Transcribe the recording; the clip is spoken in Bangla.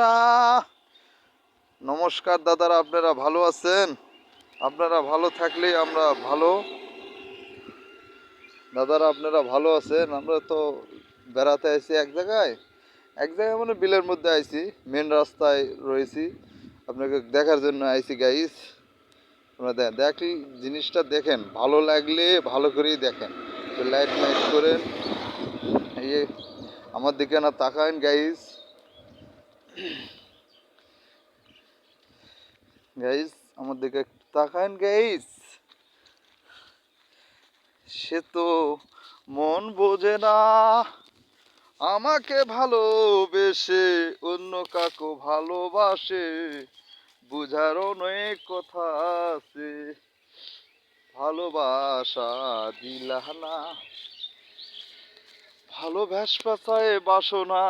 না। নমস্কার দাদারা, আপনারা ভালো আছেন? আপনারা ভালো থাকলেই আমরা ভালো। দাদারা আপনারা ভালো আছেন? আমরা তো বেড়াতে আইছি এক জায়গায় মানে বিলের মধ্যে আইছি, মেন রাস্তায় রয়েছি। আপনাকে দেখার জন্য আইছি গাইস। আপনারা দেখি জিনিসটা দেখেন, ভালো লাগলে ভালো করেই দেখেন, লাইট মাইট করেন। এই আমার দিকে না তাকান গাইস। গাইস আমার দিকে একটু তাকান গাইস। সে তো মন বোঝে না, আমাকে ভালোবেসে অন্য কাকু ভালোবাসে, বুঝার অনেক কথা আছে, ভালোবাসা দিলা না, ভালোবাসা চায় বাসনা।